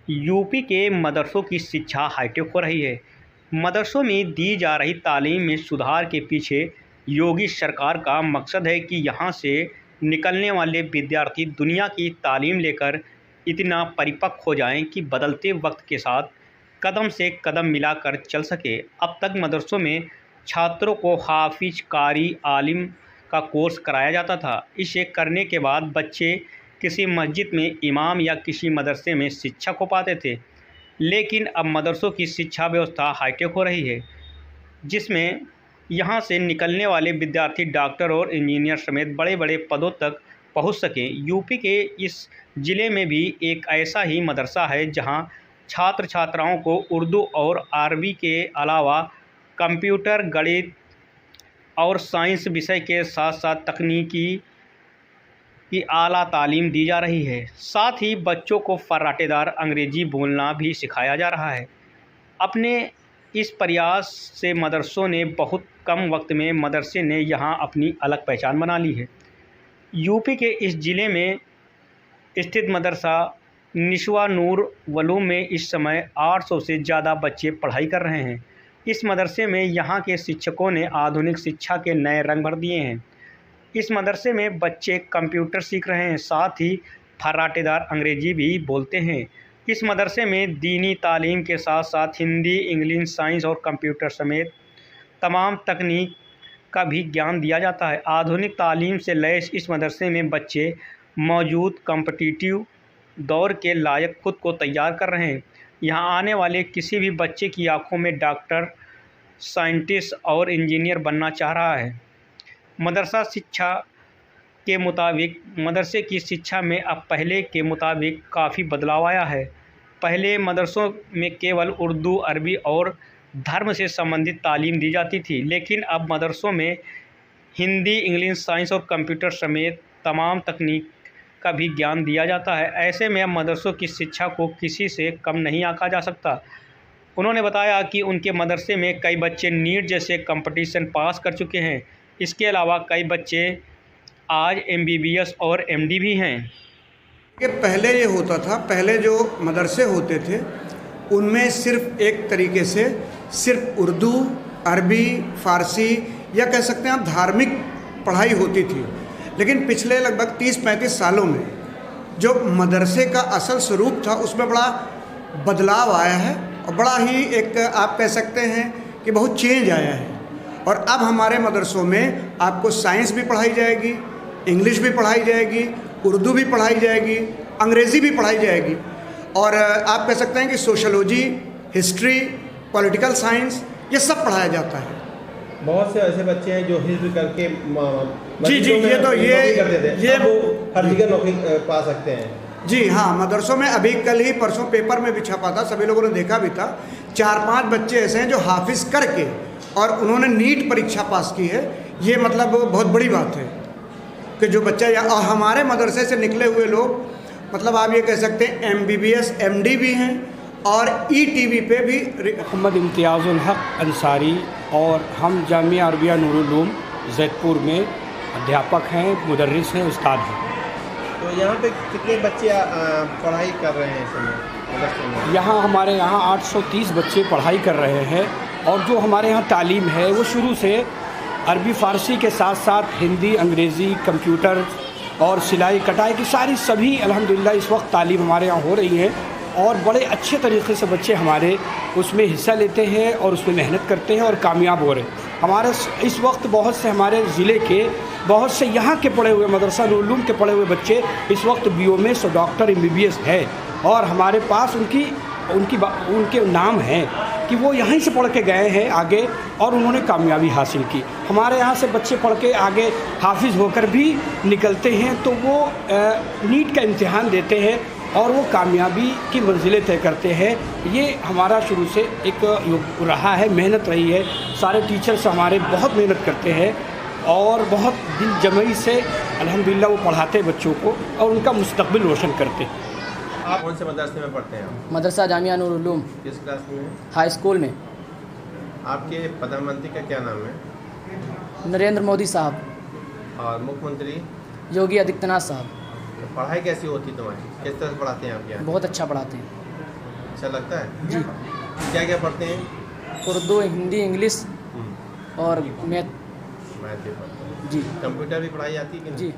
UP के मदरसों की शिक्षा हाईटेक हो रही है। मदरसों में दी जा रही तालीम में सुधार के पीछे योगी सरकार का मकसद है कि यहाँ से निकलने वाले विद्यार्थी दुनिया की तालीम लेकर इतना परिपक्व हो जाएं कि बदलते वक्त के साथ कदम से कदम मिलाकर चल सके। अब तक मदरसों में छात्रों को हाफिज, कारी, आलिम का कोर्स कराया जाता था। इसे करने के बाद बच्चे किसी मस्जिद में इमाम या किसी मदरसे में शिक्षक हो पाते थे। लेकिन अब मदरसों की शिक्षा व्यवस्था हाईटेक हो रही है, जिसमें यहाँ से निकलने वाले विद्यार्थी डॉक्टर और इंजीनियर समेत बड़े बड़े पदों तक पहुँच सकें। यूपी के इस ज़िले में भी एक ऐसा ही मदरसा है जहाँ छात्र छात्राओं को उर्दू और अरबी के अलावा कंप्यूटर, गणित और साइंस विषय के साथ साथ तकनीकी की आला तालीम दी जा रही है। साथ ही बच्चों को फर्राटेदार अंग्रेज़ी बोलना भी सिखाया जा रहा है। अपने इस प्रयास से मदरसों ने बहुत कम वक्त में मदरसे ने यहाँ अपनी अलग पहचान बना ली है। यूपी के इस ज़िले में स्थित मदरसा निस्वा नूर वलूम में इस समय 800 से ज़्यादा बच्चे पढ़ाई कर रहे हैं। इस मदरसे में यहाँ के शिक्षकों ने आधुनिक शिक्षा के नए रंग भर दिए हैं। इस मदरसे में बच्चे कंप्यूटर सीख रहे हैं, साथ ही फर्राटेदार अंग्रेज़ी भी बोलते हैं। इस मदरसे में दीनी तालीम के साथ साथ हिंदी, इंग्लिश, साइंस और कंप्यूटर समेत तमाम तकनीक का भी ज्ञान दिया जाता है। आधुनिक तालीम से लैस इस मदरसे में बच्चे मौजूद कॉम्पिटिटिव दौर के लायक खुद को तैयार कर रहे हैं। यहाँ आने वाले किसी भी बच्चे की आंखों में डॉक्टर, साइंटिस्ट और इंजीनियर बनना चाह रहा है। मदरसे की शिक्षा में अब पहले के मुताबिक काफ़ी बदलाव आया है। पहले मदरसों में केवल उर्दू, अरबी और धर्म से संबंधित तालीम दी जाती थी, लेकिन अब मदरसों में हिंदी, इंग्लिश, साइंस और कंप्यूटर समेत तमाम तकनीक का भी ज्ञान दिया जाता है। ऐसे में अब मदरसों की शिक्षा को किसी से कम नहीं आंका जा सकता। उन्होंने बताया कि उनके मदरसे में कई बच्चे नीट जैसे कंपटीशन पास कर चुके हैं। इसके अलावा कई बच्चे आज MBBS और MD भी हैं। कि पहले ये होता था, पहले जो मदरसे होते थे उनमें सिर्फ एक तरीके से सिर्फ उर्दू, अरबी, फ़ारसी या कह सकते हैं आप धार्मिक पढ़ाई होती थी। लेकिन पिछले लगभग 30-35 सालों में जो मदरसे का असल स्वरूप था उसमें बड़ा बदलाव आया है और बड़ा ही एक आप कह सकते हैं कि बहुत चेंज आया है। और अब हमारे मदरसों में आपको साइंस भी पढ़ाई जाएगी, इंग्लिश भी पढ़ाई जाएगी, उर्दू भी पढ़ाई जाएगी, अंग्रेज़ी भी पढ़ाई जाएगी और आप कह सकते हैं कि सोशलॉजी, हिस्ट्री, पॉलिटिकल साइंस ये सब पढ़ाया जाता है। बहुत से ऐसे बच्चे हैं जो हिफ्ज़ करके जी ये तो ये वो हर जगह नौकरी पा सकते हैं। जी हाँ, मदरसों में अभी कल ही परसों पेपर में भी छपा था, सभी लोगों ने देखा भी था। 4-5 बच्चे ऐसे हैं जो हाफिज़ करके और उन्होंने नीट परीक्षा पास की है। ये मतलब बहुत बड़ी बात है कि जो बच्चा या और हमारे मदरसे से निकले हुए लोग मतलब आप ये कह सकते हैं MBBS, MD भी हैं और ETV पे भी। मोहम्मद इम्तियाज़ुल हक अंसारी और हम जामिया अरबिया नूरुल उलूम जैतपुर में अध्यापक हैं, मुदर्रिस हैं, उस्ताद हैं। तो यहाँ पे कितने बच्चे पढ़ाई कर रहे हैं इस समय? यहाँ हमारे यहाँ 830 बच्चे पढ़ाई कर रहे हैं और जो हमारे यहाँ तालीम है वो शुरू से अरबी फ़ारसी के साथ साथ हिंदी, अंग्रेज़ी, कंप्यूटर और सिलाई कटाई की सभी अल्हम्दुलिल्लाह इस वक्त तालीम हमारे यहाँ हो रही है और बड़े अच्छे तरीके से बच्चे हमारे उसमें हिस्सा लेते हैं और उसमें मेहनत करते हैं और कामयाब हो रहे हैं। हमारे इस वक्त बहुत से हमारे ज़िले के बहुत से यहाँ के पढ़े हुए मदरसा नूरुल उलूम के पढ़े हुए बच्चे इस वक्त BOMS और डॉक्टर MBBS है और हमारे पास उनके नाम हैं कि वो यहीं से पढ़ के गए हैं आगे और उन्होंने कामयाबी हासिल की। हमारे यहाँ से बच्चे पढ़ के आगे हाफिज़ होकर भी निकलते हैं तो वो नीट का इम्तिहान देते हैं और वो कामयाबी की मंजिलें तय करते हैं। ये हमारा शुरू से एक रहा है, मेहनत रही है। सारे टीचर्स हमारे बहुत मेहनत करते हैं और बहुत दिल जमई से अल्हम्दुलिल्लाह वो पढ़ाते हैं बच्चों को और उनका मुस्तकबिल रोशन करते हैं। आप कौन से मदरसे में पढ़ते हैं? मदरसा जामिया नूरुल उलूम। किस क्लास में? हाई स्कूल में। आपके प्रधानमंत्री का क्या नाम है? नरेंद्र मोदी साहब। और मुख्यमंत्री? योगी आदित्यनाथ साहब। तो पढ़ाई कैसी होती तुम्हारी? किस तरह से पढ़ाते हैं आप यहाँ? बहुत अच्छा पढ़ाते हैं। अच्छा लगता है? जी। क्या क्या पढ़ते हैं? उर्दू, हिंदी, इंग्लिश और मैथ। मैथ भी पढ़ते हैं। जी कंप्यूटर भी पढ़ाई आती है कि नहीं? जी।